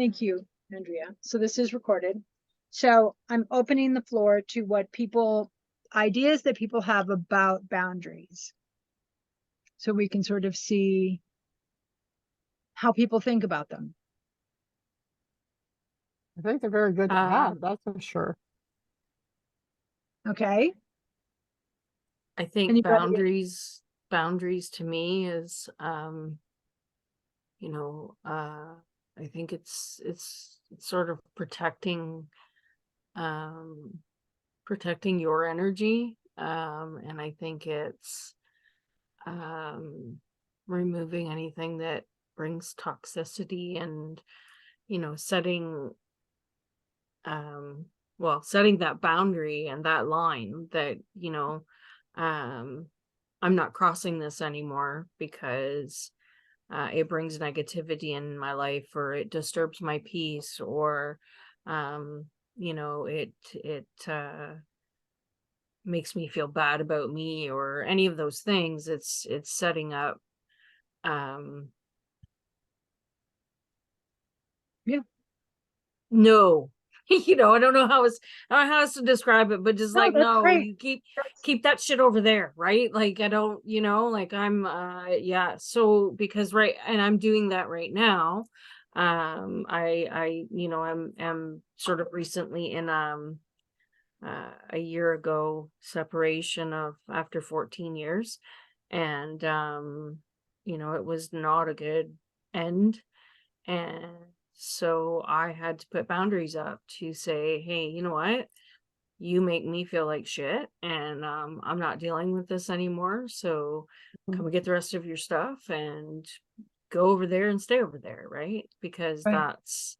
Thank you, Andrea. So this is recorded. So I'm opening the floor to what ideas that people have about boundaries. So we can sort of see how people think about them. I think they're very good to have, that's for sure. Okay. I think Anybody? boundaries to me is I think it's sort of protecting your energy, and I think it's removing anything that brings toxicity, and setting setting that boundary and that line that I'm not crossing this anymore because it brings negativity in my life, or it disturbs my peace, or it makes me feel bad about me, or any of those things. It's setting up Yeah. no. I don't know how else to describe it, but just like, that's no, great. you keep that shit over there, right? Like, I don't, like, I'm yeah, so because right, and I'm doing that right now. I'm sort of recently in a year ago separation of after 14 years, and it was not a good end. And so I had to put boundaries up to say, hey, you know what? You make me feel like shit, and I'm not dealing with this anymore. So come and get the rest of your stuff and go over there and stay over there, right? Because Right. that's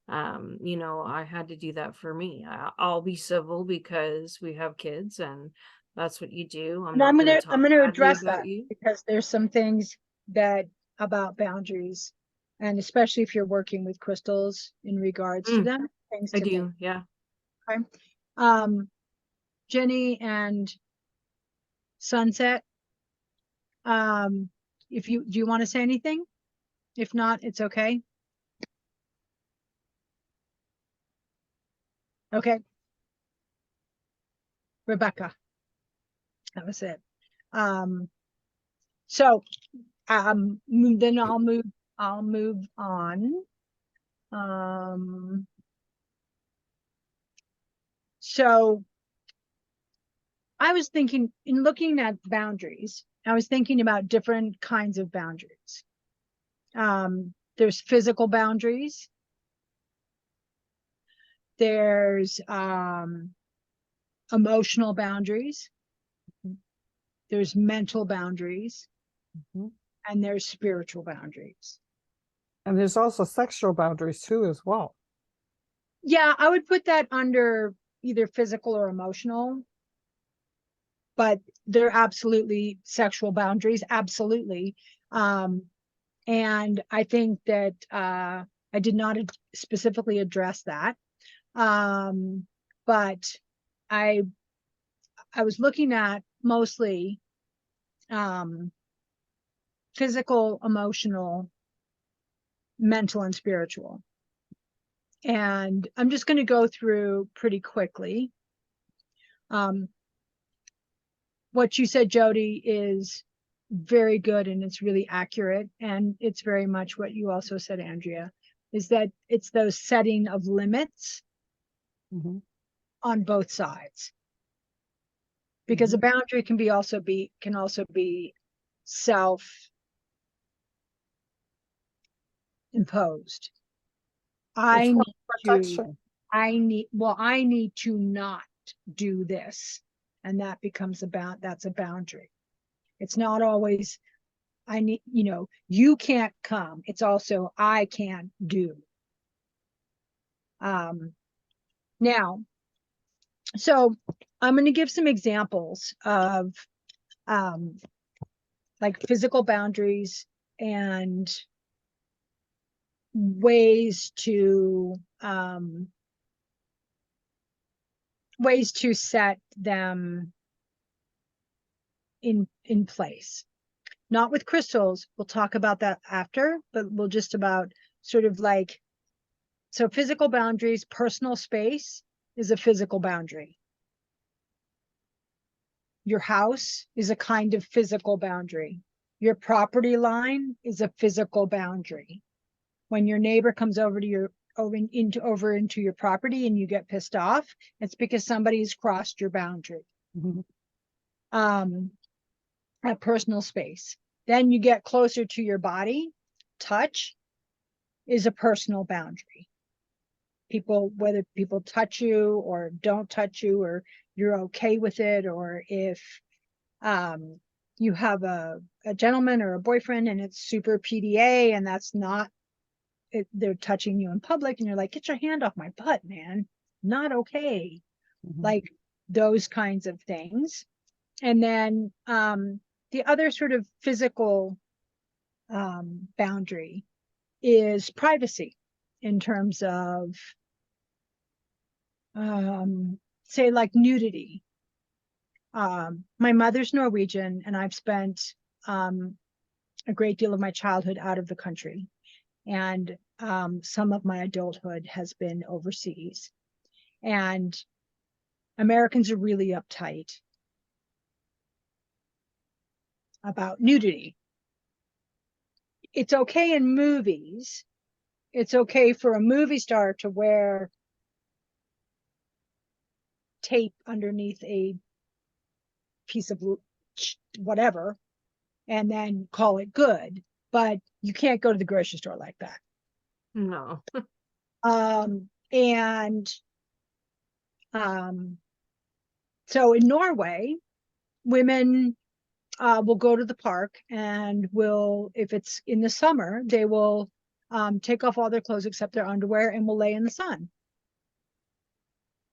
I had to do that for me. I'll be civil because we have kids, and that's what you do. I'm And not going to I'm talk gonna badly address about that you. because there's some things that about boundaries, and especially if you're working with crystals in regards to them, things I to think. do, yeah. Okay. Jenny and Sunset. Do you want to say anything? If not, it's okay. Okay. Rebecca. That was it. So then I'll move on. So I was thinking, in looking at boundaries, I was thinking about different kinds of boundaries. There's physical boundaries. There's emotional boundaries. There's mental boundaries. And there's spiritual boundaries. And there's also sexual boundaries too, as well. Yeah, I would put that under either physical or emotional, but they're absolutely sexual boundaries, absolutely. And I think that I did not specifically address that, but I was looking at mostly physical, emotional, mental, and spiritual. And I'm just going to go through pretty quickly. What you said, Jody, is very good, and it's really accurate. And it's very much what you also said, Andrea, is that it's those setting of limits on both sides. Because a boundary can also be self imposed. I need to not do this, and that becomes that's a boundary. It's not always you can't come. It's also I can't do. Now, so I'm going to give some examples of like physical boundaries and ways to set them in place. Not with crystals. We'll talk about that after, but we'll just about sort of like So physical boundaries, personal space is a physical boundary. Your house is a kind of physical boundary. Your property line is a physical boundary. When your neighbor comes over to your over into your property and you get pissed off, it's because somebody's crossed your boundary. Mhm. A personal space. Then you get closer to your body. Touch is a personal boundary. People, whether people touch you or don't touch you, or you're okay with it, or if you have a gentleman or a boyfriend and it's super PDA and that's not they're touching you in public and you're like, get your hand off my butt, man. Not okay. Mhm. Like those kinds of things. And then the other sort of physical boundary is privacy in terms of say like nudity. My mother's Norwegian and I've spent a great deal of my childhood out of the country. And some of my adulthood has been overseas. And Americans are really uptight about nudity. It's okay in movies. It's okay for a movie star to wear tape underneath a piece of whatever and then call it good. But you can't go to the grocery store like that. No. And so in Norway, women will go to the park and will, if it's in the summer, they will take off all their clothes except their underwear and will lay in the sun.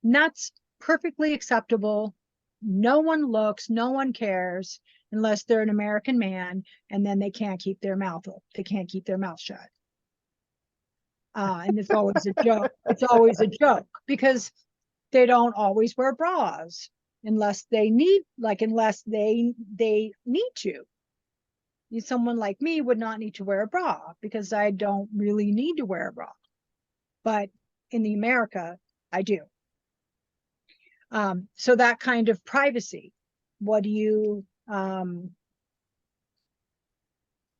And that's perfectly acceptable. No one looks, no one cares unless they're an American man, and then they can't keep their mouth up. They can't keep their mouth shut. And it's always a joke. It's always a joke because they don't always wear bras unless they need, like, unless they need to. Someone like me would not need to wear a bra because I don't really need to wear a bra. But in the America, I do. So that kind of privacy, what do you, in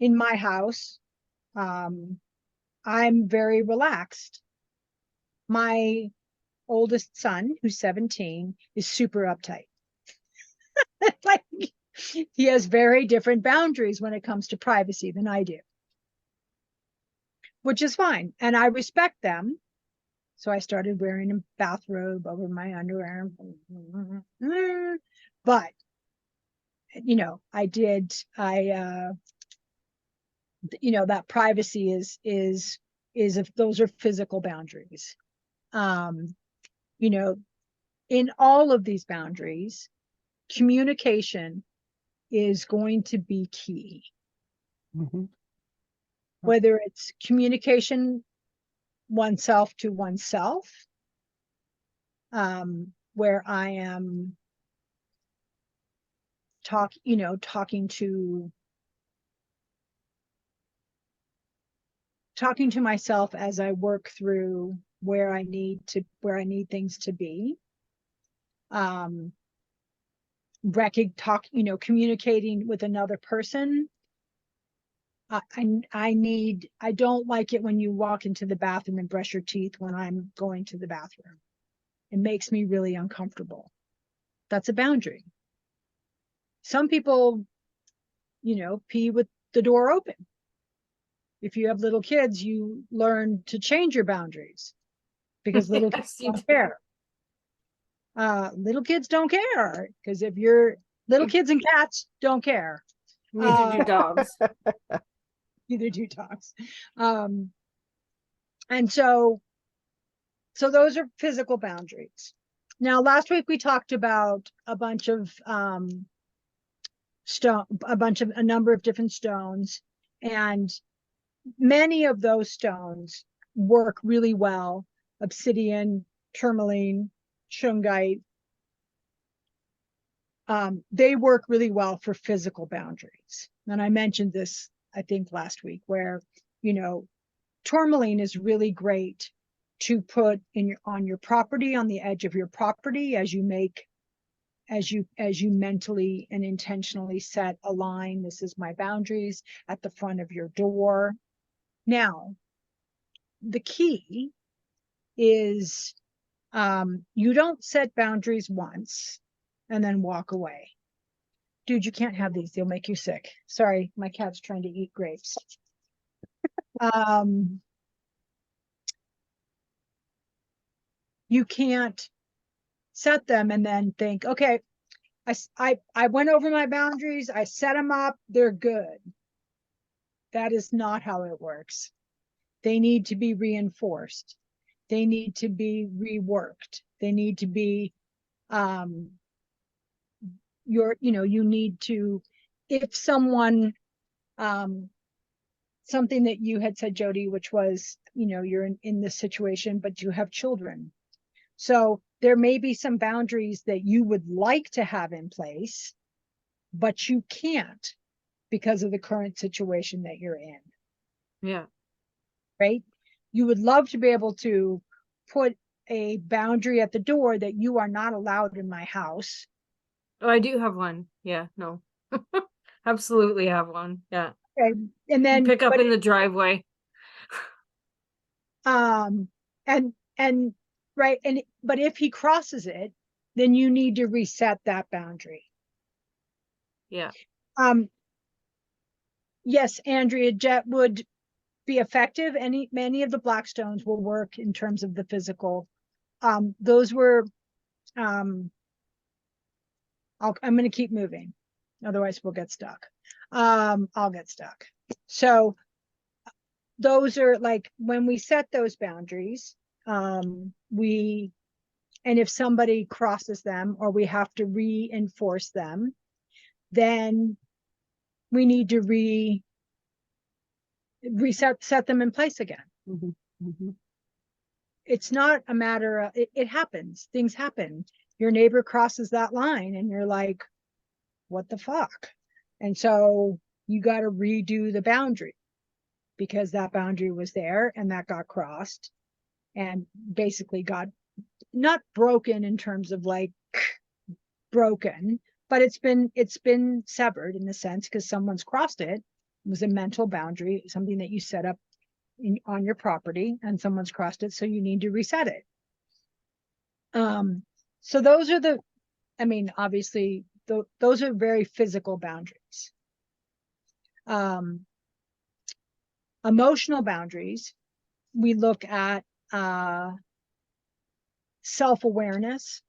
my house, I'm very relaxed. My oldest son, who's 17, is super uptight. Like, he has very different boundaries when it comes to privacy than I do, which is fine. And I respect them. So I started wearing a bathrobe over my underwear. But, you know, you know, that privacy is if those are physical boundaries. You know, in all of these boundaries, communication is going to be key. Mhm. Whether it's communication oneself to oneself, where I am talking to myself as I work through where I need things to be. Communicating with another person. I don't like it when you walk into the bathroom and brush your teeth when I'm going to the bathroom. It makes me really uncomfortable. That's a boundary. Some people, pee with the door open. If you have little kids, you learn to change your boundaries because little kids Yes, you don't do. care. Little kids don't care because if you're little kids and cats don't care. Neither do dogs. Neither do dogs. And so those are physical boundaries. Now, last week we talked about a number of different stones, and many of those stones work really well. Obsidian, tourmaline, shungite. They work really well for physical boundaries. And I mentioned this, I think, last week, where, tourmaline is really great to put on your property, on the edge of your property, as you mentally and intentionally set a line. This is my boundaries at the front of your door. Now, the key is you don't set boundaries once and then walk away. Dude, you can't have these. They'll make you sick. Sorry, my cat's trying to eat grapes. You can't set them and then think, okay, I went over my boundaries. I set them up. They're good. That is not how it works. They need to be reinforced. They need to be reworked. They need to be, you need to, if someone, something that you had said, Jody, which was, you're in this situation, but you have children. So there may be some boundaries that you would like to have in place, but you can't because of the current situation that you're in. Yeah. Right? You would love to be able to put a boundary at the door that you are not allowed in my house. Oh, I do have one. Yeah, no. Absolutely have one. Yeah. Okay. And then Pick up in the driveway. and right, but if he crosses it, then you need to reset that boundary. Yeah. Yes, Andrea, jet would be effective. Many of the Blackstones will work in terms of the physical. Those were I'm going to keep moving, otherwise we'll get stuck. I'll get stuck. So those are like when we set those boundaries, and if somebody crosses them or we have to reinforce them, then we need to set them in place again. It's not a matter of, it happens. Things happen. Your neighbor crosses that line and you're like, what the fuck? And so you got to redo the boundary because that boundary was there and that got crossed and basically got not broken in terms of like broken, but it's been severed in a sense because someone's crossed it. It was a mental boundary, something that you set up on your property, and someone's crossed it, so you need to reset it. So those are obviously those are very physical boundaries. Emotional boundaries, we look at self-awareness,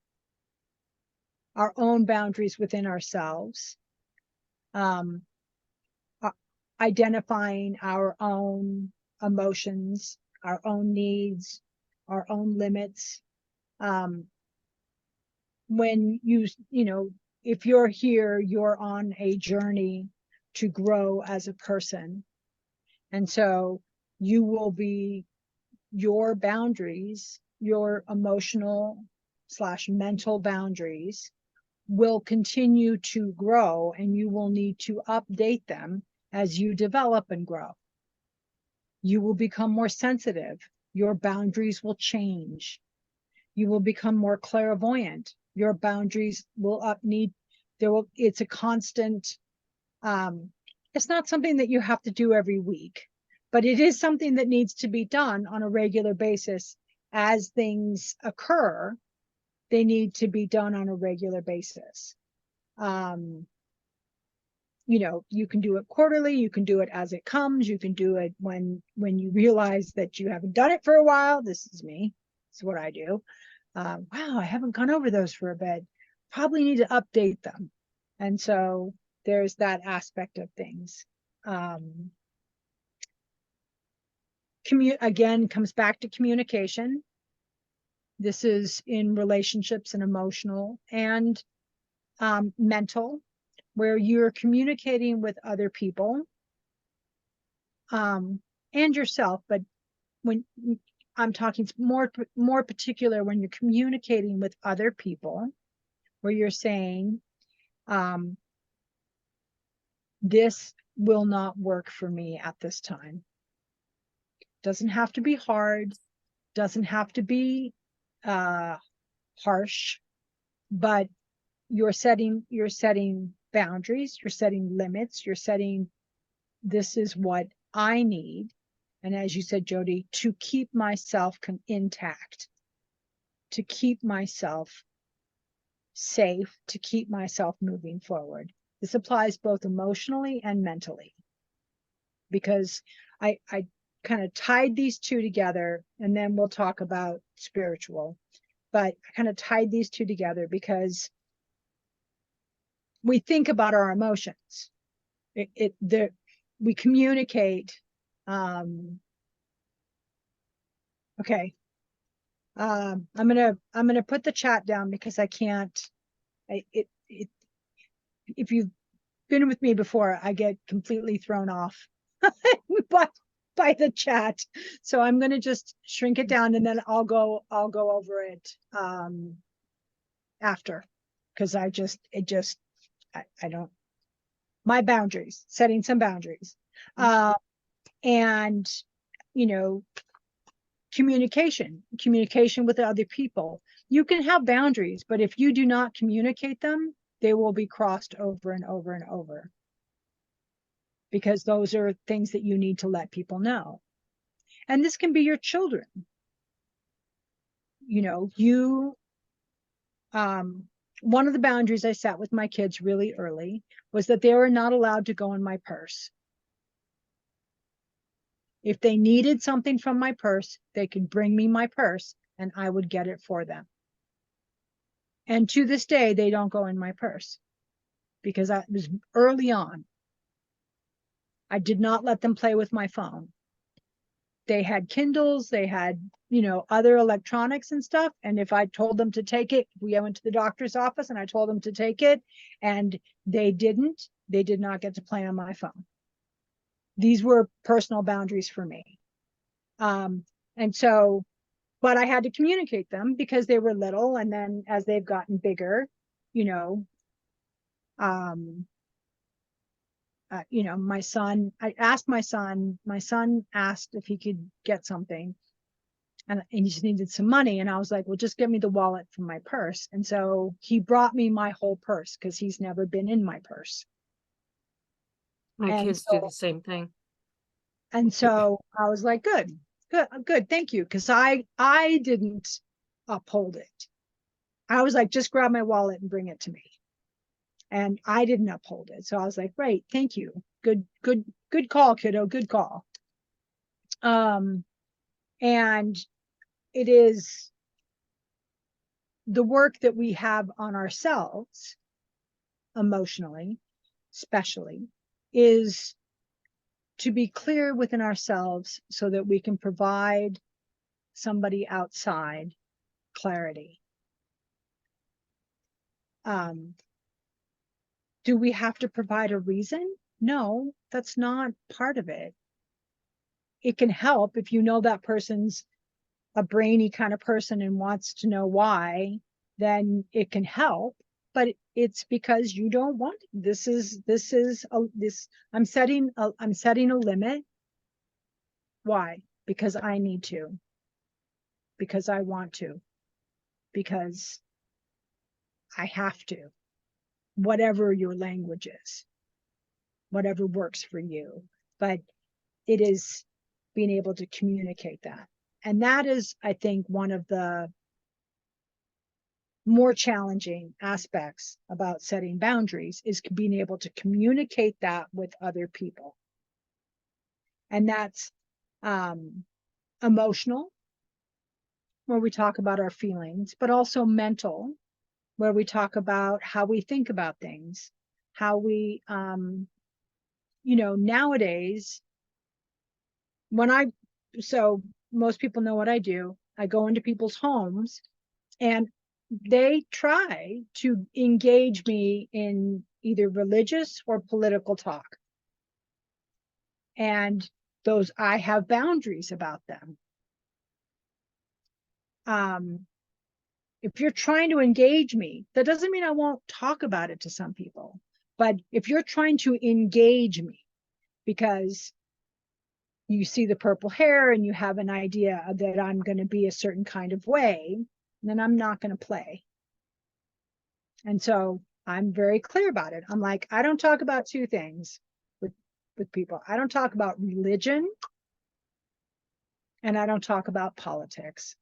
our own boundaries within ourselves, identifying our own emotions, our own needs, our own limits. When if you're here, you're on a journey to grow as a person. And so you will be, your boundaries, your emotional/mental boundaries will continue to grow, and you will need to update them as you develop and grow. You will become more sensitive. Your boundaries will change. You will become more clairvoyant. Your boundaries will it's a constant, it's not something that you have to do every week, but it is something that needs to be done on a regular basis. As things occur, they need to be done on a regular basis. You can do it quarterly, you can do it as it comes, you can do it when you realize that you haven't done it for a while. This is me. This is what I do. Wow, I haven't gone over those for a bit. Probably need to update them. And so there's that aspect of things. Again, comes back to communication. This is in relationships and emotional and mental, where you're communicating with other people and yourself. But when I'm talking more particular, when you're communicating with other people, where you're saying, this will not work for me at this time. Doesn't have to be hard, Doesn't have to be harsh, but you're setting boundaries, you're setting limits, you're setting, this is what I need. And as you said, Jody, to keep myself intact, to keep myself safe, to keep myself moving forward. This applies both emotionally and mentally, because I kind of tied these two together, and then we'll talk about spiritual, but I kind of tied these two together because we think about our emotions. We communicate. Okay. I'm gonna put the chat down because I can't. If you've been with me before, I get completely thrown off by the chat. So I'm gonna just shrink it down, and then I'll go over it after, because I don't, my boundaries, setting some boundaries. And communication with other people. You can have boundaries, but if you do not communicate them, they will be crossed over and over and over, because those are things that you need to let people know. And this can be your children. One of the boundaries I set with my kids really early was that they were not allowed to go in my purse. If they needed something from my purse, they could bring me my purse and I would get it for them. And to this day, they don't go in my purse, because it was early on. I did not let them play with my phone. They had Kindles, they had, other electronics and stuff. And if I told them to take it, we went to the doctor's office and I told them to take it and they did not get to play on my phone. These were personal boundaries for me. And so, but I had to communicate them because they were little. And then as they've gotten bigger, my son asked if he could get something, and he just needed some money. And I was like, well, just give me the wallet from my purse. And so he brought me my whole purse because he's never been in my purse. My And kids do the same thing. And so I was like, good, thank you. Because I didn't uphold it. I was like, just grab my wallet and bring it to me. And I didn't uphold it. So I was like, great, thank you. Good call, kiddo, good call. And it is the work that we have on ourselves, emotionally, especially, is to be clear within ourselves so that we can provide somebody outside clarity. Do we have to provide a reason? No, that's not part of it. It can help if you know that person's a brainy kind of person and wants to know why, then it can help. But it's because you don't want I'm setting a limit. Why? Because I need to. Because I want to. Because I have to. Whatever your language is, whatever works for you. But it is being able to communicate that. And that is, I think, one of the more challenging aspects about setting boundaries, is being able to communicate that with other people. And that's emotional, where we talk about our feelings, but also mental, where we talk about how we think about things, how we, nowadays, so most people know what I do. I go into people's homes and they try to engage me in either religious or political talk. And those, I have boundaries about them. If you're trying to engage me, that doesn't mean I won't talk about it to some people. But if you're trying to engage me because you see the purple hair and you have an idea that I'm going to be a certain kind of way, then I'm not going to play. And so I'm very clear about it. I'm like, I don't talk about two things with people. I don't talk about religion and I don't talk about politics.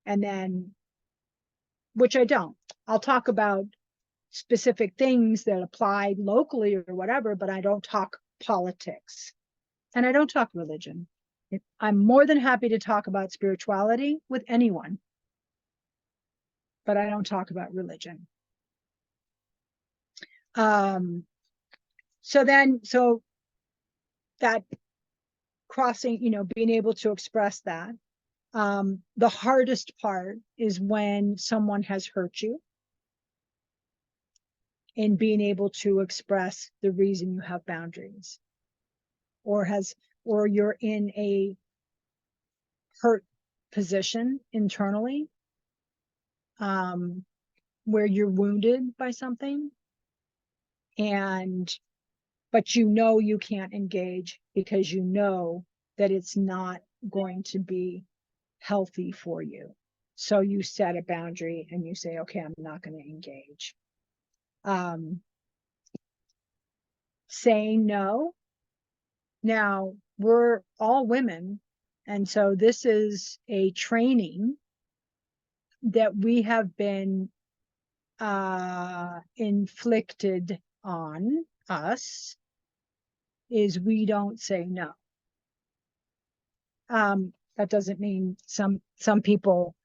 And then, which I don't. I'll talk about specific things that apply locally or whatever, but I don't talk politics and I don't talk religion. I'm more than happy to talk about spirituality with anyone, but I don't talk about religion. So that crossing, being able to express that. The hardest part is when someone has hurt you, and being able to express the reason you have boundaries, or you're in a hurt position internally, where you're wounded by something, but you can't engage because you know that it's not going to be healthy for you. So you set a boundary and you say, okay, I'm not going to engage. Saying no. Now, we're all women, and so this is a training that we have been inflicted on us, is we don't say no. That doesn't mean some people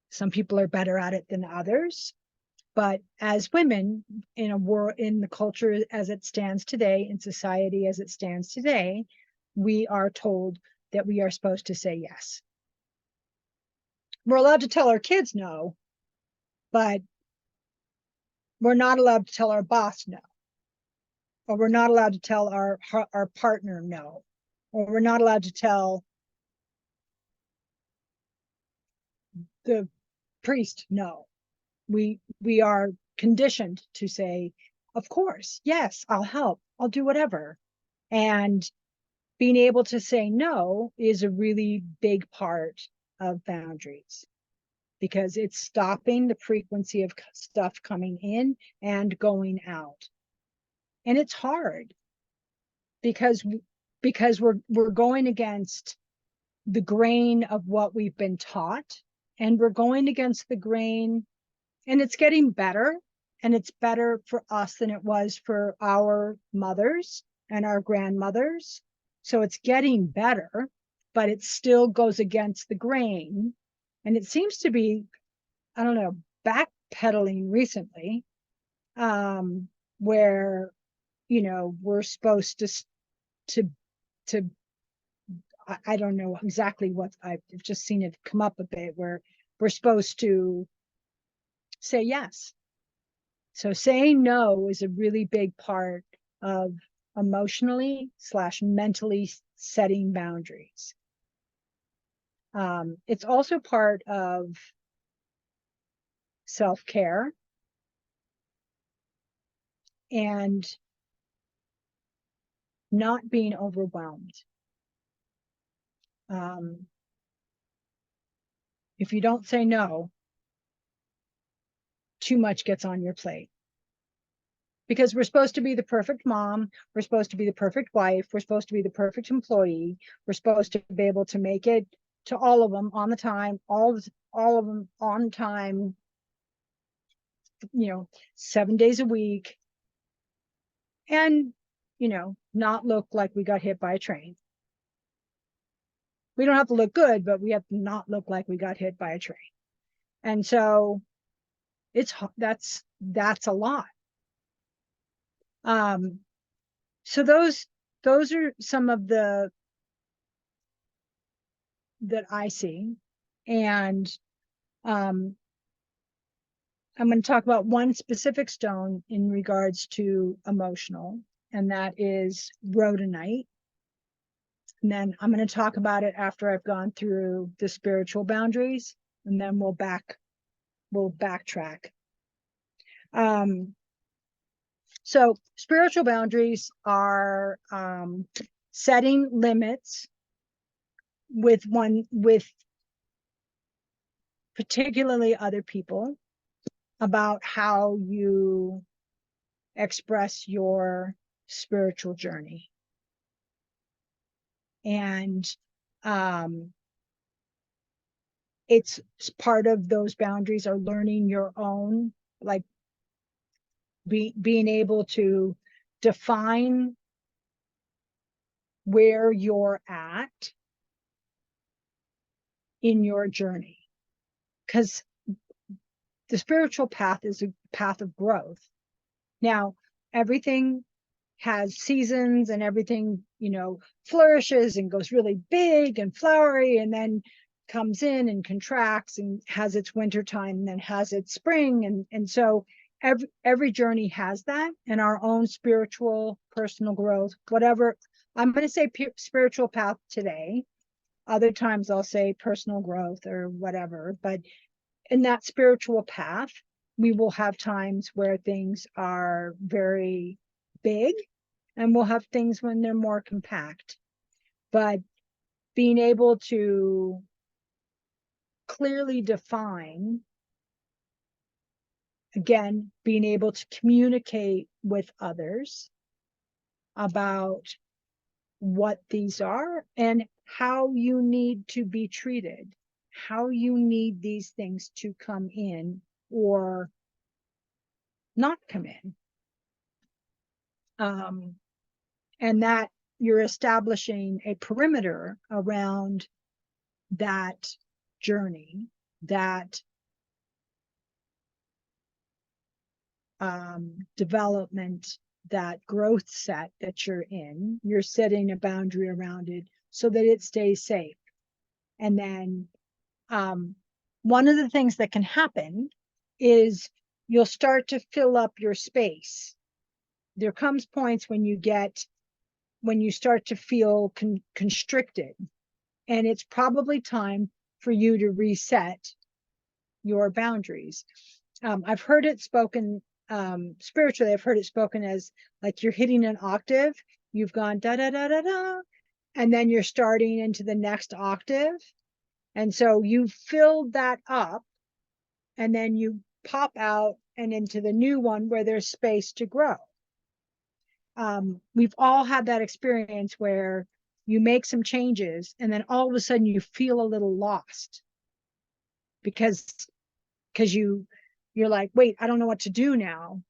some people are better at it than others. But as women in the culture as it stands today, in society as it stands today, we are told that we are supposed to say yes. We're allowed to tell our kids no, but we're not allowed to tell our boss no. Or we're not allowed to tell our partner no. Or we're not allowed to tell the priest no. We are conditioned to say, of course, yes, I'll help, I'll do whatever. And being able to say no is a really big part of boundaries, because it's stopping the frequency of stuff coming in and going out. And it's hard because we're going against the grain of what we've been taught, and we're going against the grain. And it's getting better, and it's better for us than it was for our mothers and our grandmothers. So it's getting better, but it still goes against the grain. And it seems to be, I don't know, backpedaling recently, where, we're supposed to I don't know exactly what, I've just seen it come up a bit, where we're supposed to say yes. So saying no is a really big part of emotionally/mentally setting boundaries. It's also part of self-care and not being overwhelmed. If you don't say no, too much gets on your plate. Because we're supposed to be the perfect mom, we're supposed to be the perfect wife, we're supposed to be the perfect employee, we're supposed to be able to make it to all of them on the time, all of them on time, 7 days a week, and not look like we got hit by a train. We don't have to look good, but we have to not look like we got hit by a train. And so that's a lot. So those are some of the that I see. And I'm going to talk about one specific stone in regards to emotional, and that is rhodonite. And then I'm going to talk about it after I've gone through the spiritual boundaries, and then we'll backtrack. So spiritual boundaries are setting limits with particularly other people about how you express your spiritual journey. And it's part of those boundaries are learning your own, like being able to define where you're at in your journey. Because the spiritual path is a path of growth. Now, everything has seasons and everything, flourishes and goes really big and flowery and then comes in and contracts and has its winter time and then has its spring. And so every journey has that, and our own spiritual personal growth, whatever. I'm going to say spiritual path today. Other times I'll say personal growth or whatever, but in that spiritual path, we will have times where things are very big, and we'll have things when they're more compact. But being able to clearly define, again, being able to communicate with others about what these are and how you need to be treated, how you need these things to come in or not come in. And that you're establishing a perimeter around that journey, that development, that growth set that you're in. You're setting a boundary around it so that it stays safe. And then one of the things that can happen is you'll start to fill up your space. There comes points when you start to feel constricted, and it's probably time for you to reset your boundaries. I've heard it spoken spiritually. I've heard it spoken as like you're hitting an octave, you've gone da da da da da, and then you're starting into the next octave. And so you filled that up, and then you pop out and into the new one where there's space to grow. We've all had that experience where you make some changes and then all of a sudden you feel a little lost because you're like, wait, I don't know what to do now.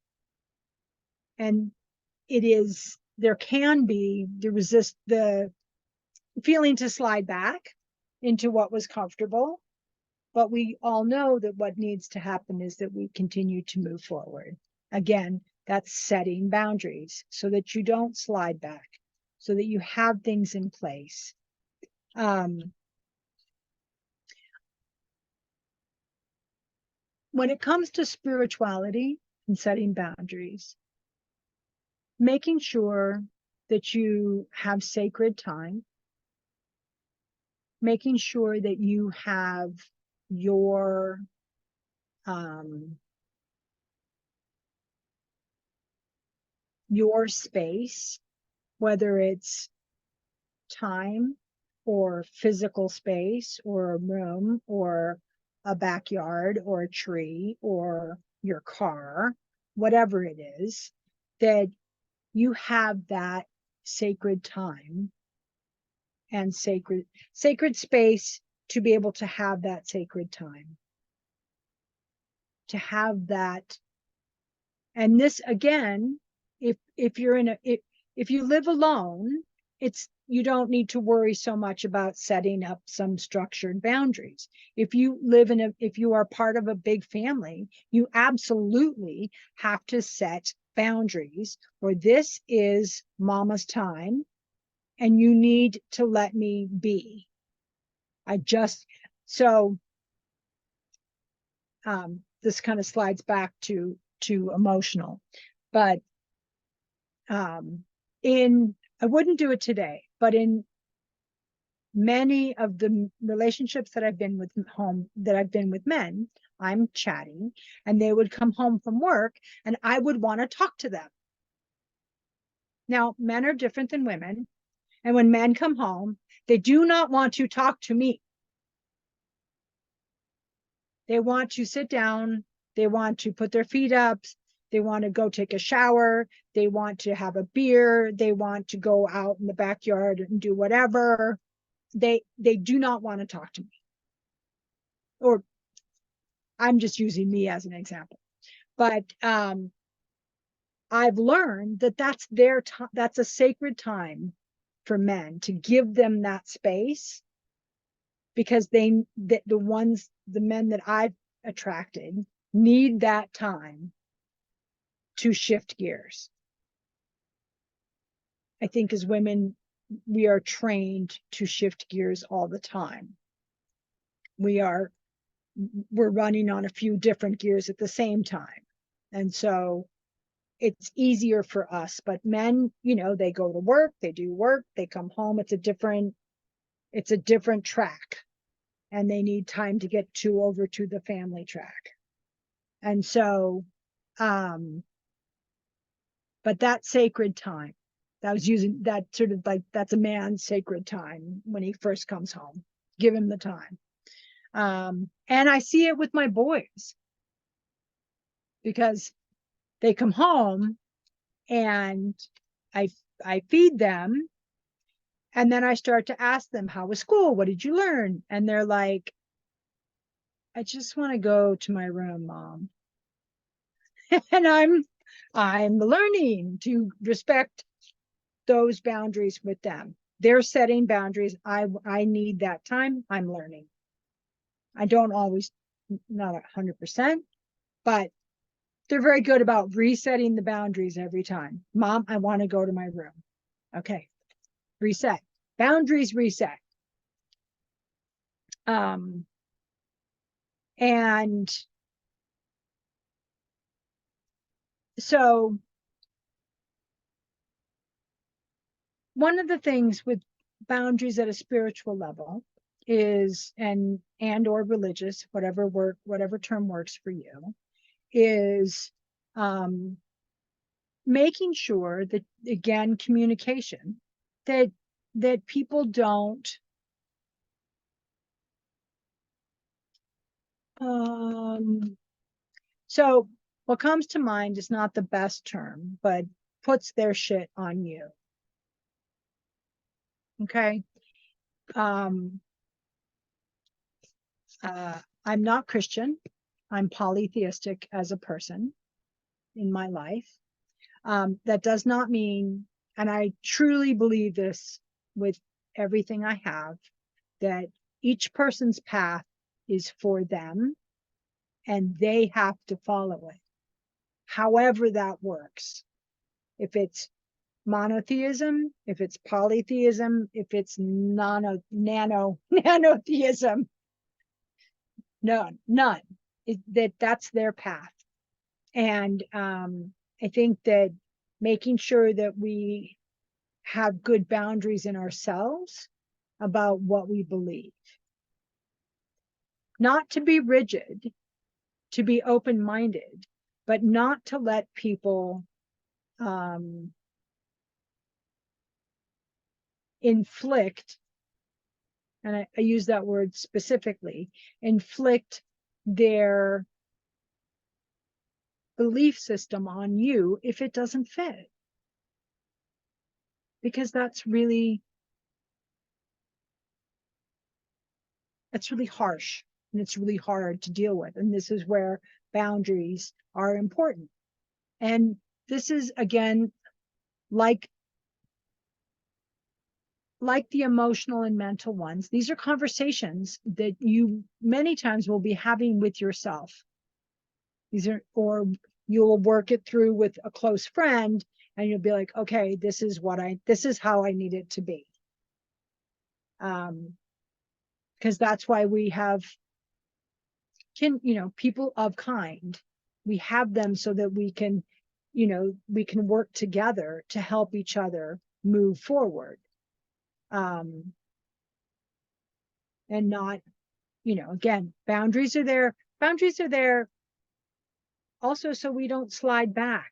And there can be the feeling to slide back into what was comfortable. But we all know that what needs to happen is that we continue to move forward. Again, that's setting boundaries so that you don't slide back, so that you have things in place. When it comes to spirituality and setting boundaries, making sure that you have sacred time, making sure that you have your space, whether it's time or physical space or a room or a backyard or a tree or your car, whatever it is, that you have that sacred time and sacred space to be able to have that sacred time, to have that. And this, again, if you're if you live alone, you don't need to worry so much about setting up some structured boundaries. If you are part of a big family, you absolutely have to set boundaries, or this is mama's time and you need to let me be. This kind of slides back to emotional, but I wouldn't do it today, but in many of the relationships that I've been with men, I'm chatting and they would come home from work and I would want to talk to them. Now, men are different than women. And when men come home, they do not want to talk to me. They want to sit down. They want to put their feet up. They want to go take a shower. They want to have a beer. They want to go out in the backyard and do whatever. They do not want to talk to me. Or I'm just using me as an example. But I've learned that that's their time. That's a sacred time for men, to give them that space, because the men that I've attracted need that time to shift gears. I think as women, we are trained to shift gears all the time. We're running on a few different gears at the same time. And so it's easier for us. But men, they go to work, they do work, they come home. It's a different track, and they need time to get over to the family track. And so, but that sacred time, that was using that sort of like, that's a man's sacred time when he first comes home. Give him the time. And I see it with my boys, because they come home and I feed them, and then I start to ask them, how was school? What did you learn? And they're like, I just want to go to my room, Mom. And I'm learning to respect those boundaries with them. They're setting boundaries. I need that time. I'm learning. I don't always, not 100%, but they're very good about resetting the boundaries every time. Mom, I want to go to my room. Okay. Reset. Boundaries reset. And so one of the things with boundaries at a spiritual level is, and or religious, whatever term works for you, is making sure that, again, communication, that people don't so what comes to mind is not the best term, but puts their shit on you. Okay. I'm not Christian. I'm polytheistic as a person in my life. That does not mean, and I truly believe this with everything I have, that each person's path is for them and they have to follow it, however that works. If it's monotheism, if it's polytheism, if it's nanotheism, none. That's their path. And I think that making sure that we have good boundaries in ourselves about what we believe, not to be rigid, to be open-minded, but not to let people inflict, and I use that word specifically, inflict their belief system on you if it doesn't fit. Because that's really harsh, and it's really hard to deal with. And this is where boundaries are important. And this is, again, like the emotional and mental ones, these are conversations that you many times will be having with yourself. Or you'll work it through with a close friend, and you'll be like, okay, this is how I need it to be. Because that's why we have people of kind. We have them so that we can work together to help each other move forward. And not, again, boundaries are there also so we don't slide back.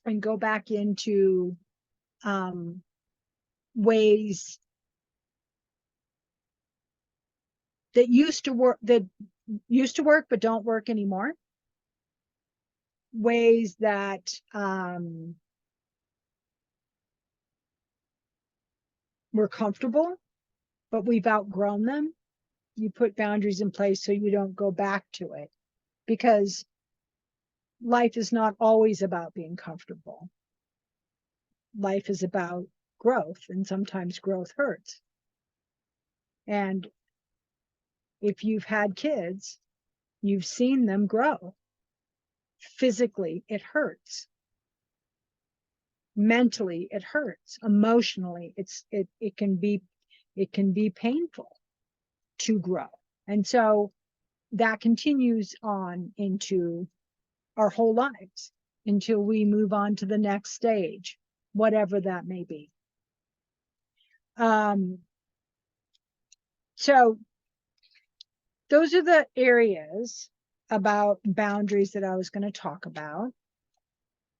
and go back into ways that used to work but don't work anymore. Ways that we're comfortable, but we've outgrown them. You put boundaries in place so you don't go back to it, because life is not always about being comfortable. Life is about growth, and sometimes growth hurts. And if you've had kids, you've seen them grow. Physically, it hurts. Mentally, it hurts. Emotionally, it can be painful to grow. And so that continues on into our whole lives until we move on to the next stage, whatever that may be. So those are the areas about boundaries that I was going to talk about.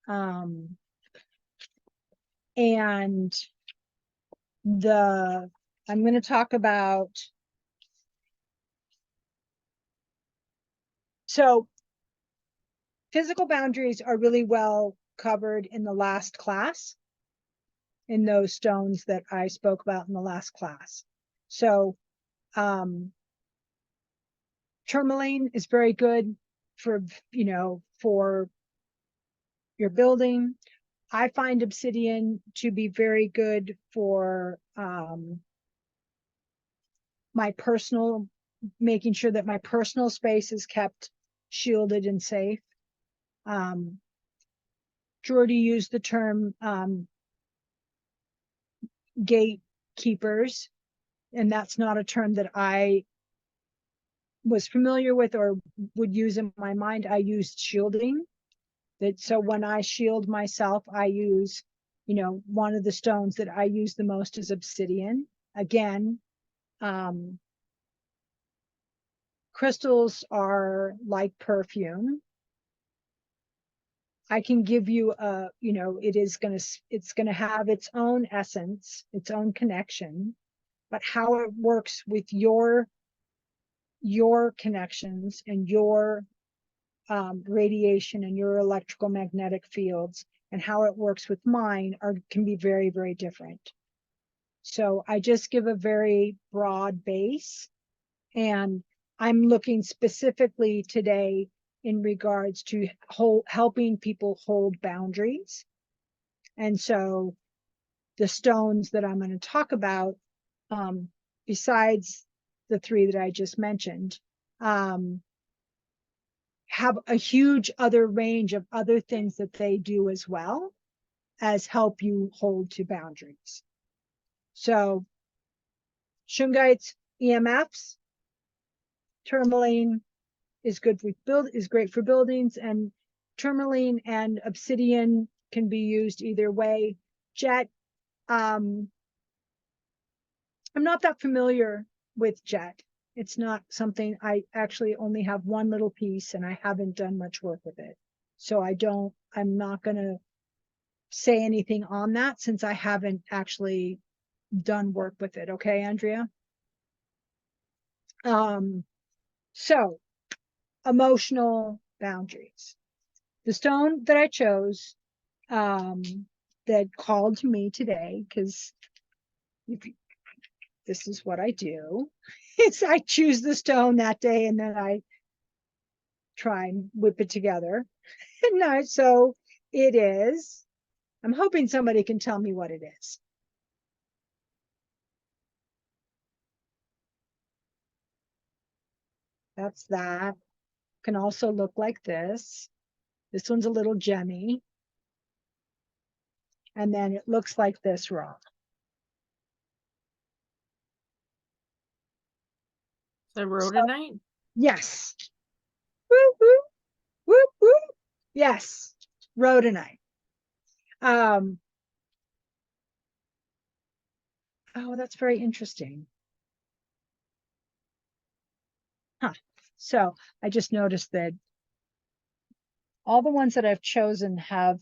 And I'm going to talk about, so physical boundaries are really well covered in the last class, in those stones that I spoke about in the last class. So tourmaline is very good for, for your building. I find obsidian to be very good for making sure that my personal space is kept shielded and safe. Jordy used the term gatekeepers, and that's not a term that I was familiar with or would use in my mind. I used shielding. So when I shield myself, I use, one of the stones that I use the most is obsidian. Again, crystals are like perfume. I can give you it's going to have its own essence, its own connection, but how it works with your connections and your radiation and your electrical magnetic fields, and how it works with mine can be very, very different. So I just give a very broad base, and I'm looking specifically today in regards to helping people hold boundaries. And so the stones that I'm going to talk about, besides the three that I just mentioned, have a huge other range of other things that they do as well as help you hold to boundaries. So shungites, EMFs, tourmaline is great for buildings, and tourmaline and obsidian can be used either way. Jet, I'm not that familiar with jet. It's not something, I actually only have one little piece and I haven't done much work with it. So I'm not going to say anything on that since I haven't actually done work with it. Okay, Andrea? So emotional boundaries. The stone that I chose, that called to me today, because this is what I do, is I choose the stone that day and then I try and whip it together. And so it is, I'm hoping somebody can tell me what it is. That's that. Can also look like this. This one's a little gemmy. And then it looks like this rock. The rhodonite? Yes. Woo, woo, woo, woo. Yes. Rhodonite. Oh, that's very interesting. Huh. So I just noticed that all the ones that I've chosen have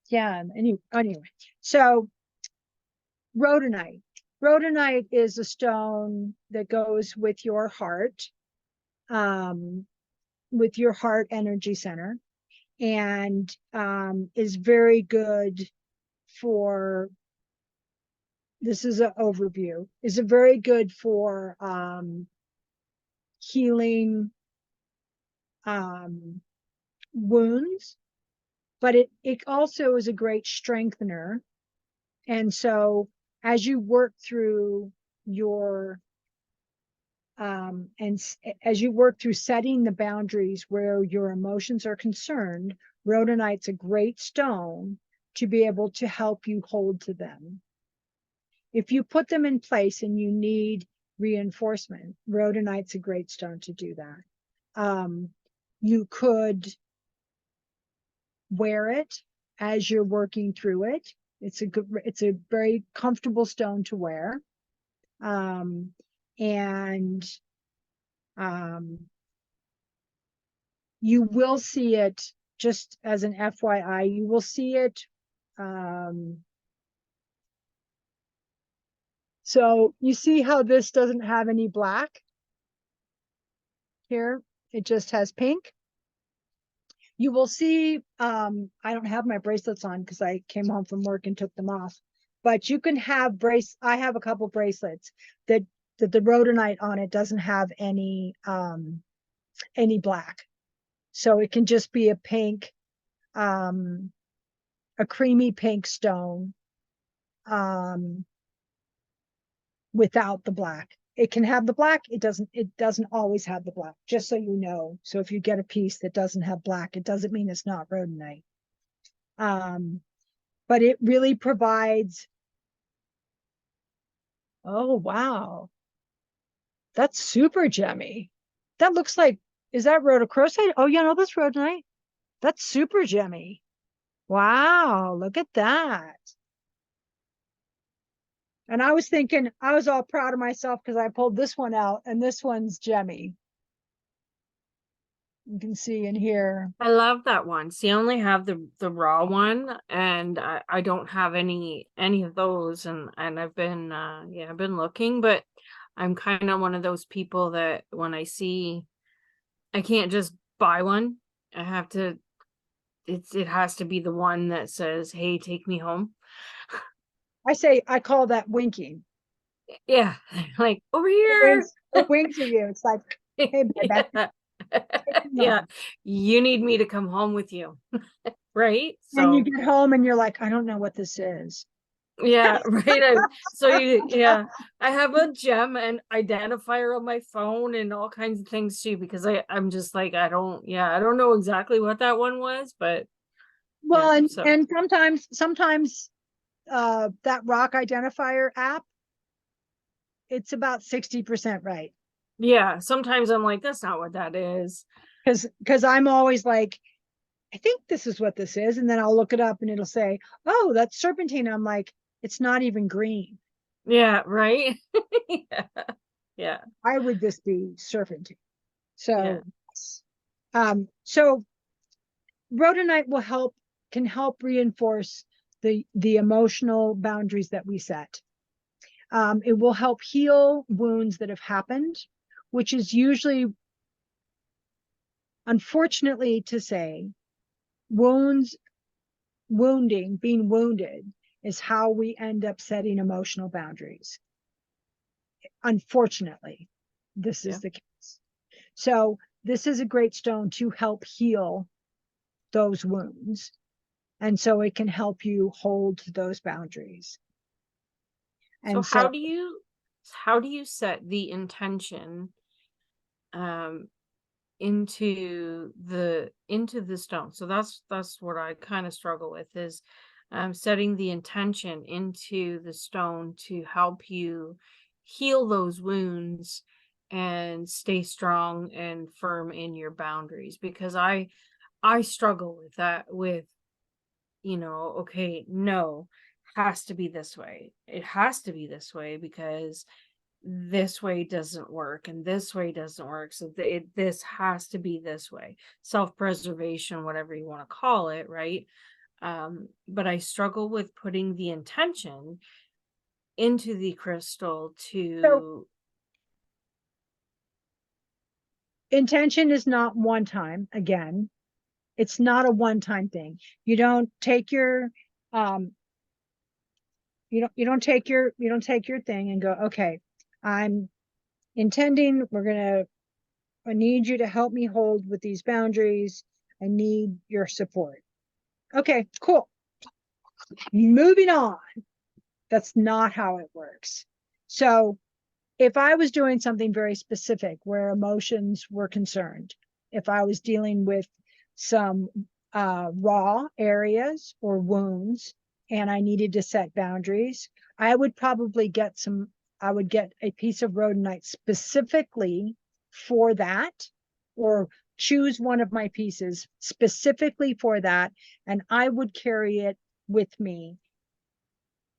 Yeah, anyway, so rhodonite. Rhodonite is a stone that goes with your heart, with your heart energy center, and is very good for, this is an overview, is a very good for healing wounds, but it also is a great strengthener. And so as you work through your as you work through setting the boundaries where your emotions are concerned, rhodonite's a great stone to be able to help you hold to them. If you put them in place and you need reinforcement, rhodonite's a great stone to do that. You could wear it as you're working through it. It's a very comfortable stone to wear. And you will see it, just as an FYI, you will see it. So you see how this doesn't have any black here? It just has pink. You will see, I don't have my bracelets on because I came home from work and took them off, but you can have I have a couple bracelets that the rhodonite on it doesn't have any black. So it can just be a pink, a creamy pink stone, without the black. It can have the black. It doesn't always have the black, just so you know. So if you get a piece that doesn't have black, it doesn't mean it's not rhodonite. But it really provides, oh, wow. That's super gemmy. That looks like, is that rhodochrosite? Oh, yeah, no, that's rhodonite. That's super gemmy. Wow, look at that. And I was thinking, I was all proud of myself because I pulled this one out and this one's gemmy. You can see in here. I love that one. See, I only have the raw one, and I don't have any of those, and I've been I've been looking, but I'm kind of one of those people that when I see, I can't just buy one. I have to, it has to be the one that says, "Hey, take me home." I call that winking. Yeah, like over It here. winks at you. It's like, hey, baby. Yeah, you need me to come home with you. Right? And you So get home and you're like, I don't know what this is. yeah, right. I have a gem and identifier on my phone and all kinds of things too, because I'm just like, I don't know exactly what that one was, but Well, yeah, and so and sometimes that rock identifier app, it's about 60% right. yeah, sometimes I'm like, that's not what that is. Because I'm always like, I think this is what this is. And then I'll look it up and it'll say, oh, that's serpentine. I'm like, it's not even green. Yeah, right. Yeah. Yeah. Why would this be serpentine? Yeah. So rhodonite can help reinforce the emotional boundaries that we set. It will help heal wounds that have happened, which is usually, unfortunately to say, being wounded is how we end up setting emotional boundaries. Unfortunately, this is the case. So this is a great stone to help heal those wounds. And so it can help you hold those boundaries. So And so how do you set the intention into the stone? So that's what I kind of struggle with, is setting the intention into the stone to help you heal those wounds and stay strong and firm in your boundaries, because I struggle with that, with, okay, no, has to be this way. It has to be this way because this way doesn't work and this way doesn't work. So this has to be this way. Self-preservation, whatever you want to call it, right? But I struggle with putting the intention into the crystal to, Intention is not one time, again. It's not a one-time thing. You don't take your, you don't take your thing and go, okay, I'm intending, I need you to help me hold with these boundaries. I need your support. Okay, cool. Moving on. That's not how it works. So if I was doing something very specific where emotions were concerned, if I was dealing with some raw areas or wounds and I needed to set boundaries, I would probably get a piece of rhodonite specifically for that, or choose one of my pieces specifically for that, and I would carry it with me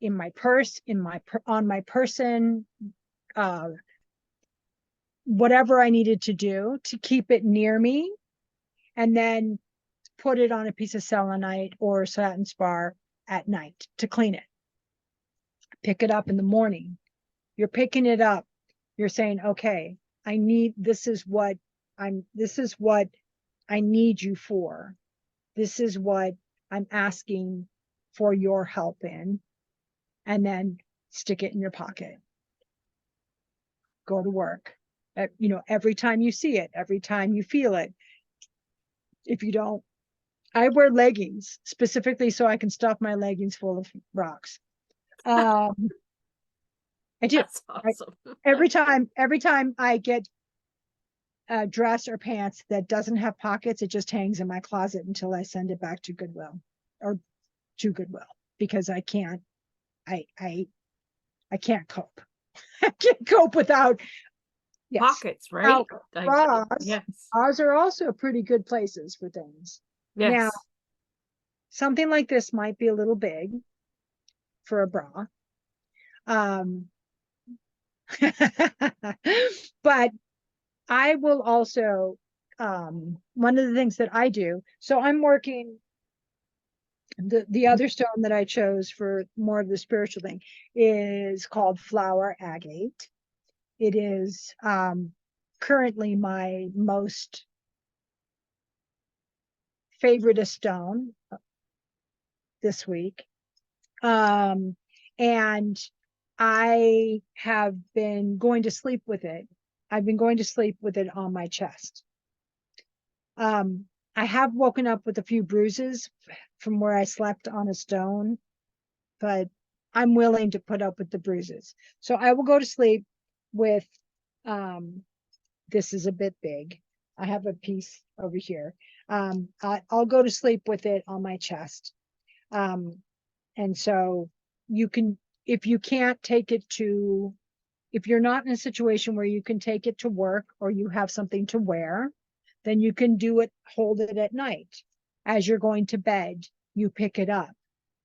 in my purse, on my person, whatever I needed to do to keep it near me, and then put it on a piece of selenite or satin spar at night to clean it. Pick it up in the morning. You're picking it up. You're saying, okay, this is what I need you for. This is what I'm asking for your help in. And then stick it in your pocket. Go to work. Every time you see it, every time you feel it. If you don't, I wear leggings specifically so I can stuff my leggings full of rocks. I do. that's awesome. Every time I get a dress or pants that doesn't have pockets, it just hangs in my closet until I send it back to Goodwill because I can't cope. I can't cope without Pockets, right? Now, Yes. bras are also pretty good places for things. Yes. Now, something like this might be a little big for a bra. But I will also, one of the things that I do, so I'm working, the other stone that I chose for more of the spiritual thing is called flower agate. It is currently my most favorite stone this week. And I have been going to sleep with it. I've been going to sleep with it on my chest. I have woken up with a few bruises from where I slept on a stone, but I'm willing to put up with the bruises. So I will go to sleep with, this is a bit big. I have a piece over here. I'll go to sleep with it on my chest. And so you can, if you can't take it to, if you're not in a situation where you can take it to work or you have something to wear, then you can hold it at night. As you're going to bed, you pick it up,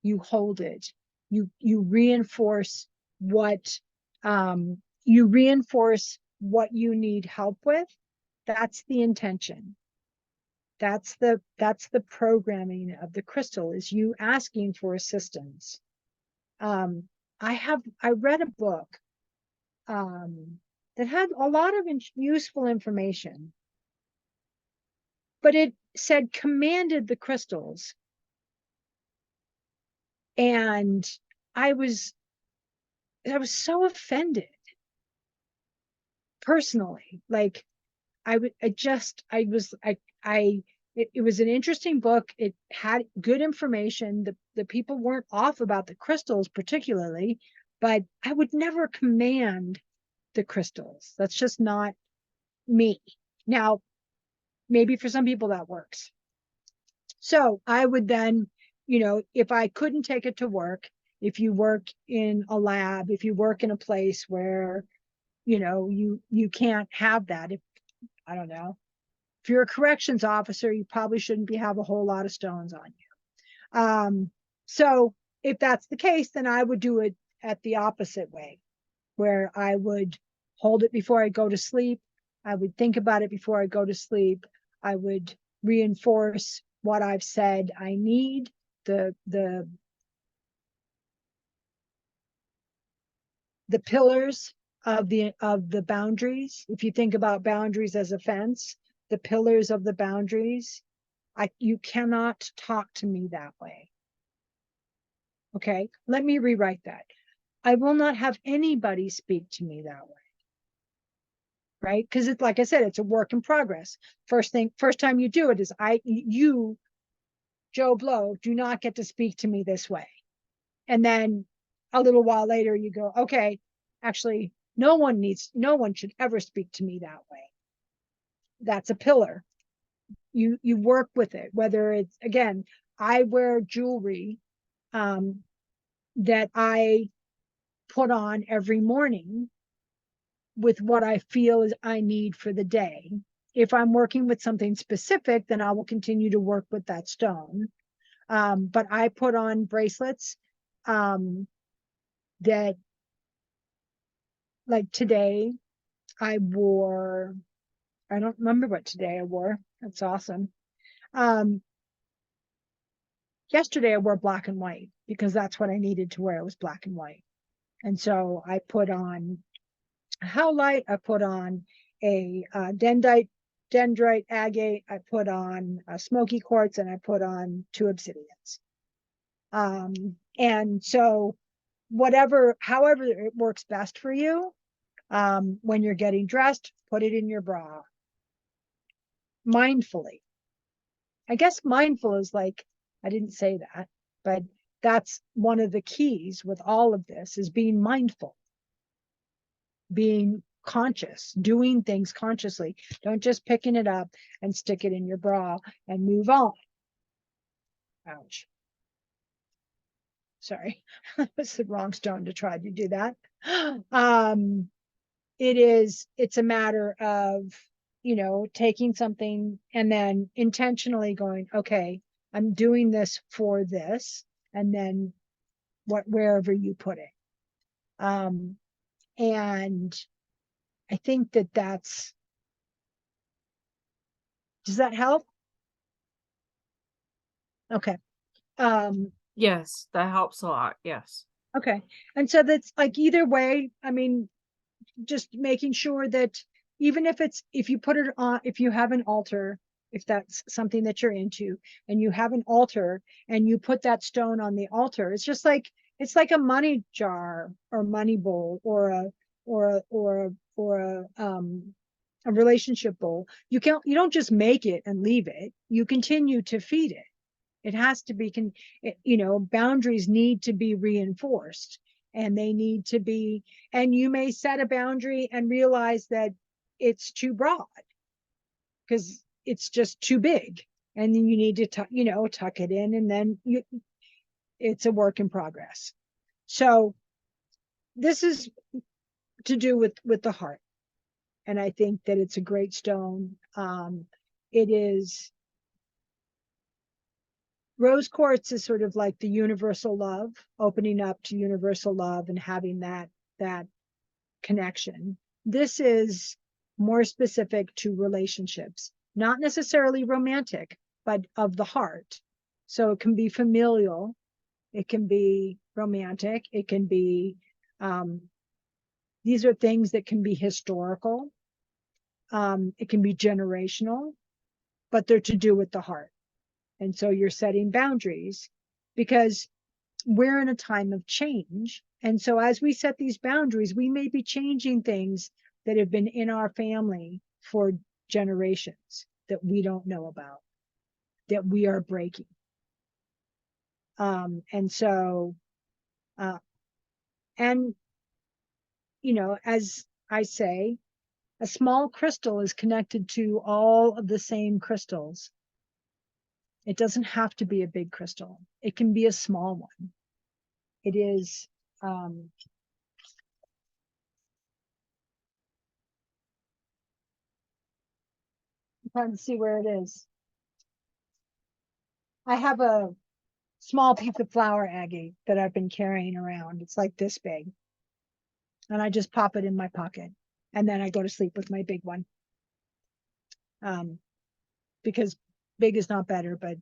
you hold it, you reinforce what you need help with. That's the intention. That's the programming of the crystal, is you asking for assistance. I read a book that had a lot of useful information, but it said commanded the crystals. And I was so offended personally. Like it was an interesting book. It had good information. The people weren't off about the crystals particularly, but I would never command the crystals. That's just not me. Now, maybe for some people that works. So I would then, if I couldn't take it to work, if you work in a lab, if you work in a place where, you can't have that. If, I don't know, if you're a corrections officer, you probably shouldn't have a whole lot of stones on you. So if that's the case, then I would do it at the opposite way, where I would hold it before I go to sleep. I would think about it before I go to sleep. I would reinforce what I've said I need. the pillars of the boundaries. If you think about boundaries as a fence, the pillars of the boundaries, you cannot talk to me that way. Okay, let me rewrite that. I will not have anybody speak to me that way. Right? Because it's like I said, it's a work in progress. First time you do it is you, Joe Blow, do not get to speak to me this way. And then a little while later you go, okay, actually, no one should ever speak to me that way. That's a pillar. You work with it, whether it's, again, I wear jewelry that I put on every morning with what I feel is I need for the day. If I'm working with something specific, then I will continue to work with that stone. But I put on bracelets that, like today, I don't remember what today I wore. That's awesome. Yesterday I wore black and white because that's what I needed to wear. It was black and white. And so I put on a howlite, I put on a dendrite agate, I put on a smoky quartz, and I put on 2 obsidians. And so however it works best for you, when you're getting dressed, put it in your bra. Mindfully. I guess mindful is like, I didn't say that, but that's one of the keys with all of this, is being mindful, being conscious, doing things consciously. Don't just picking it up and stick it in your bra and move on. Ouch. Sorry, that's the wrong stone to try to do that. It's a matter of, taking something and then intentionally going, okay, I'm doing this for this, and then wherever you put it. And I think does that help? Okay. Yes, that helps a lot. Yes. Okay. And so that's like, either way, I mean, just making sure that even if you put it on, if you have an altar, if that's something that you're into, and you have an altar and you put that stone on the altar, it's like a money jar or money bowl or a relationship bowl. You don't just make it and leave it. You continue to feed it. It has to be, boundaries need to be reinforced, and they need to be, and you may set a boundary and realize that it's too broad because it's just too big. And then you need to tuck it in, and then it's a work in progress. So this is to do with the heart. And I think that it's a great stone. Rose quartz is sort of like the universal love, opening up to universal love and having that connection. This is more specific to relationships, not necessarily romantic, but of the heart. So it can be familial, it can be romantic, it can be, these are things that can be historical, it can be generational, but they're to do with the heart. And so you're setting boundaries because we're in a time of change. And so as we set these boundaries, we may be changing things that have been in our family for generations that we don't know about, that we are breaking. And so, as I say, a small crystal is connected to all of the same crystals. It doesn't have to be a big crystal. It can be a small one. It is, I'm trying to see where it is. I have a small piece of flower agate that I've been carrying around. It's like this big. And I just pop it in my pocket. And then I go to sleep with my big one. Because big is not better, but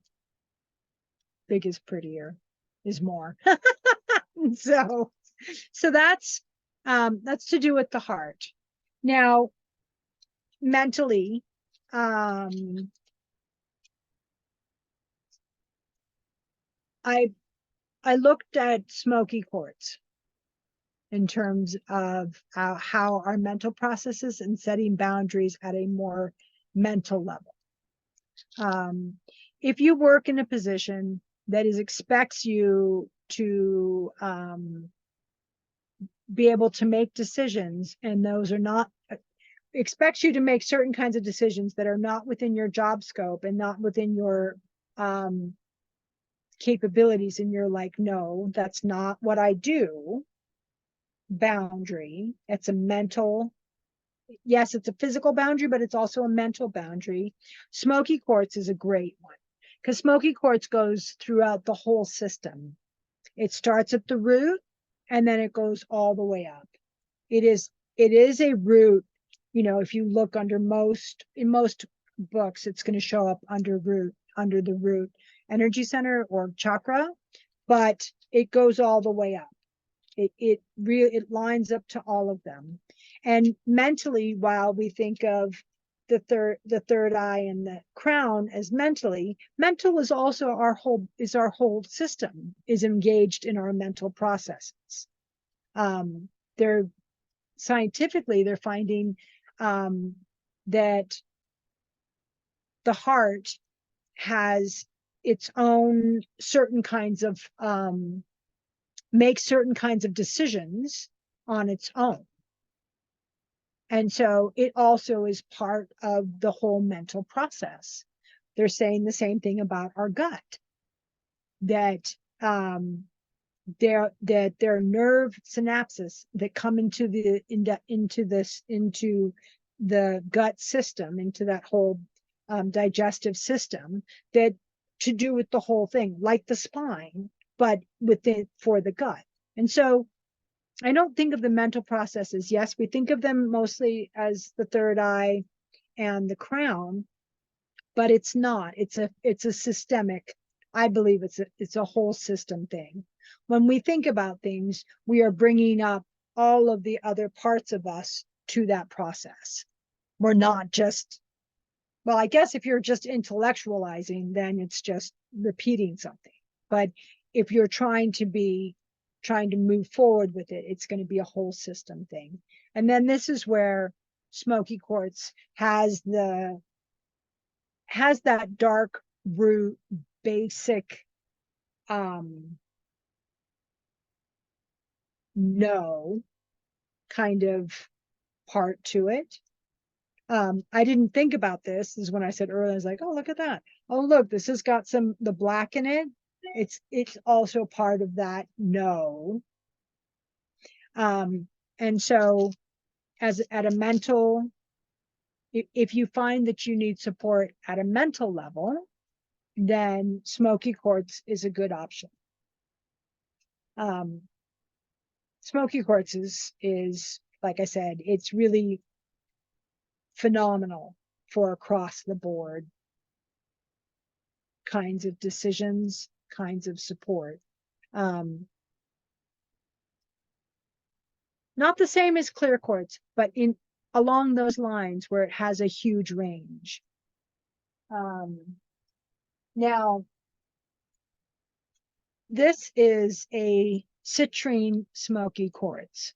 big is prettier is more. So, so that's to do with the heart. Now, mentally, I looked at smoky quartz in terms of how our mental processes and setting boundaries at a more mental level. If you work in a position that expects you to be able to make decisions, and those are not, expects you to make certain kinds of decisions that are not within your job scope and not within your capabilities, and you're like, no, that's not what I do. Boundary. It's a mental, yes, it's a physical boundary, but it's also a mental boundary. Smoky quartz is a great one because smoky quartz goes throughout the whole system. It starts at the root and then it goes all the way up. It is a root, you know, if you look under in most books, it's going to show up under the root energy center or chakra, but it goes all the way up. It lines up to all of them. And mentally, while we think of the third eye and the crown as mental is also our whole system is engaged in our mental processes. They're finding that the heart has its own certain kinds of makes certain kinds of decisions on its own. And so it also is part of the whole mental process. They're saying the same thing about our gut, that there are nerve synapses that come into the gut system, into that whole digestive system, that to do with the whole thing, like the spine, but for the gut. And so I don't think of the mental processes. Yes, we think of them mostly as the third eye and the crown, but it's not. It's a systemic, I believe it's a whole system thing. When we think about things, we are bringing up all of the other parts of us to that process. We're not just, well, I guess if you're just intellectualizing, then it's just repeating something. But if you're trying to move forward with it, it's going to be a whole system thing. And then this is where smoky quartz has that dark root basic no kind of part to it. I didn't think about this, is when I said earlier, I was like, oh, look at that. Oh, look, this has got the black in it. It's also part of that no. And so at a mental, if you find that you need support at a mental level, then smoky quartz is a good option. Smoky quartz is, like I said, it's really phenomenal for across the board kinds of decisions, kinds of support. Not the same as clear quartz, but along those lines where it has a huge range. Now, this is a citrine smoky quartz.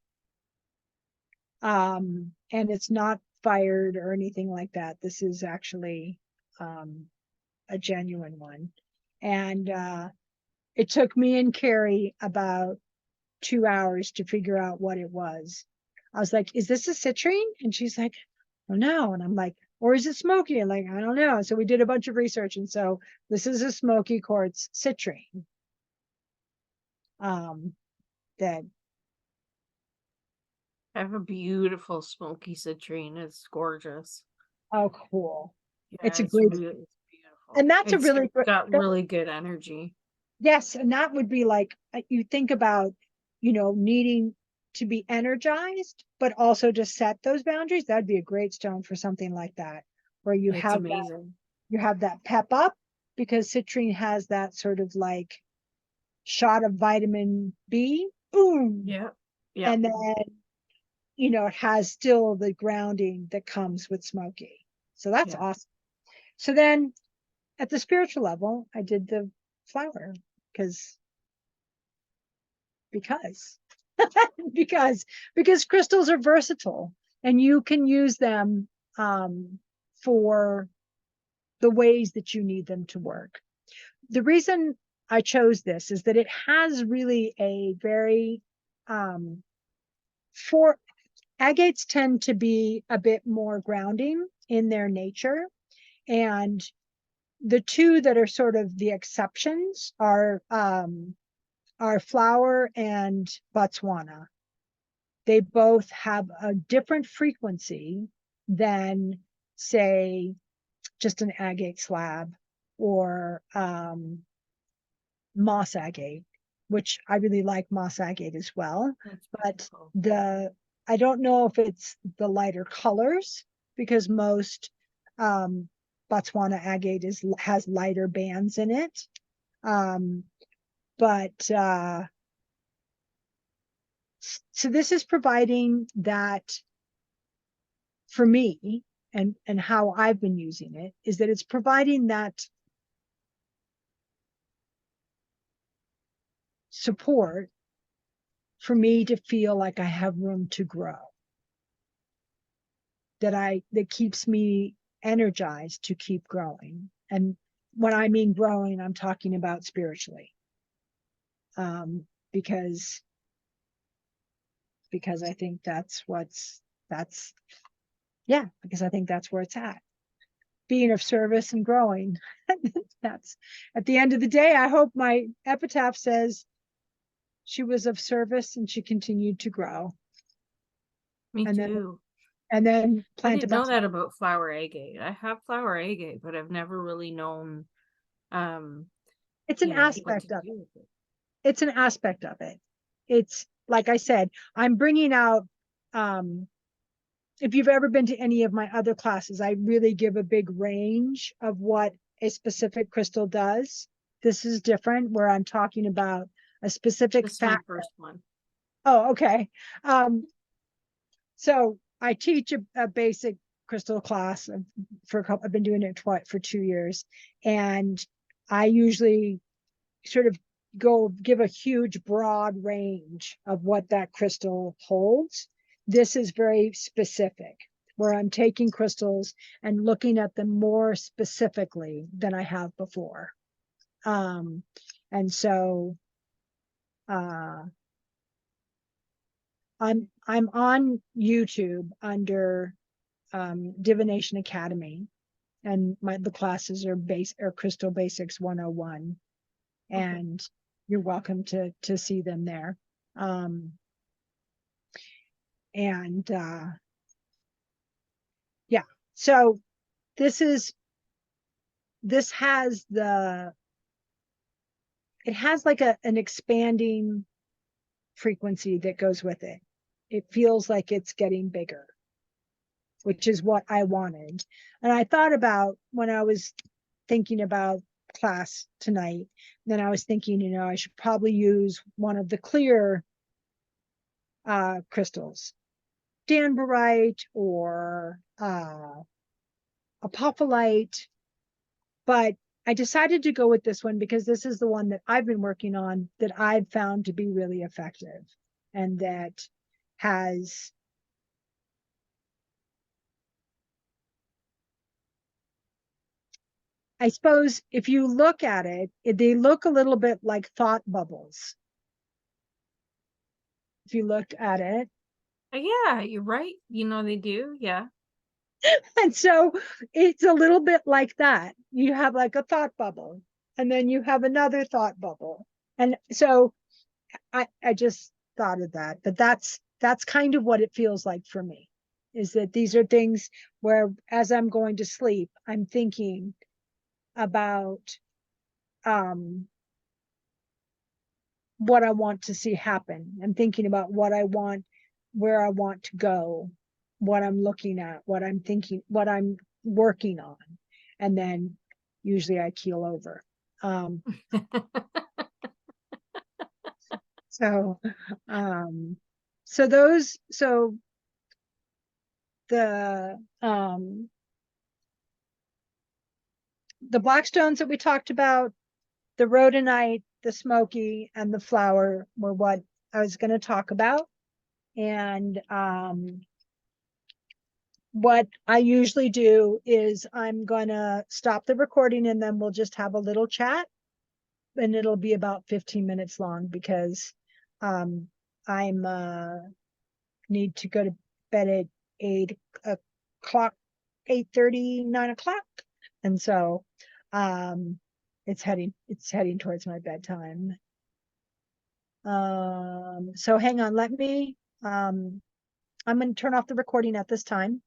And it's not fired or anything like that. This is actually a genuine one. And it took me and Carrie about 2 hours to figure out what it was. I was like, is this a citrine? And she's like, oh no. And I'm like, or is it smoky? And like, I don't know. So we did a bunch of research. And so this is a smoky quartz citrine. That I have a beautiful smoky citrine. It's gorgeous. Oh, cool. Yeah, It's great. it's beautiful. And that's It's a really got really good energy. Yes, and that would be like, you think about, needing to be energized, but also to set those boundaries. That'd be a great stone for something like that, where you It's have amazing. that pep up, because citrine has that sort of like shot of vitamin B, boom. Yeah. Yeah. And then, it has still the grounding that comes with smoky. So that's Yeah. awesome. So then at the spiritual level, I did the flower because because crystals are versatile and you can use them for the ways that you need them to work. The reason I chose this is that it has really a very for agates tend to be a bit more grounding in their nature, and the two that are sort of the exceptions are flower and Botswana. They both have a different frequency than, say, just an agate slab or moss agate, which I really like moss agate as well. That's But beautiful. I don't know if it's the lighter colors, because most Botswana agate has lighter bands in it. But so this is providing that for me, and how I've been using it is that it's providing that support for me to feel like I have room to grow, that keeps me energized to keep growing. And when I mean growing, I'm talking about spiritually, because I think because I think that's where it's at, being of service and growing. That's, at the end of the day, I hope my epitaph says she was of service and she continued to grow. Me And too. then I plant a didn't know bunch. that about flower agate. I have flower agate, but I've never really known, um, It's an what to aspect of it. do with it. It's an aspect of it. It's like I said, I'm bringing out, if you've ever been to any of my other classes, I really give a big range of what a specific crystal does. This is different, where I'm talking about a specific This is my fact. first one. Oh, okay. So I teach a basic crystal class I've been doing it for 2 years. And I usually sort of give a huge broad range of what that crystal holds. This is very specific, where I'm taking crystals and looking at them more specifically than I have before. And so I'm on YouTube under Divination Academy, and the classes are Crystal Basics 101, and you're welcome to see them there. And yeah, so this has it has like an expanding frequency that goes with it. It feels like it's getting bigger, which is what I wanted. And I thought about, when I was thinking about class tonight, then I was thinking, I should probably use one of the clear crystals, danburite or apophyllite, but I decided to go with this one because this is the one that I've been working on, that I've found to be really effective, and that has I suppose if you look at it, they look a little bit like thought bubbles. If you look at it. Yeah, you're right. They do. Yeah. And so it's a little bit like that. You have like a thought bubble, and then you have another thought bubble. And so I just thought of that, but that's kind of what it feels like for me, is that these are things where, as I'm going to sleep, I'm thinking about what I want to see happen. I'm thinking about what I want, where I want to go, what I'm looking at, what I'm thinking, what I'm working on. And then usually I keel over. So, so those, so the Blackstones that we talked about, the rhodonite, the smoky, and the flower were what I was going to talk about. And what I usually do is I'm going to stop the recording and then we'll just have a little chat. And it'll be about 15 minutes long because I'm need to go to bed at 8 o'clock, 8:30, 9 o'clock. And so it's heading towards my bedtime. So hang on, let me I'm going to turn off the recording at this time.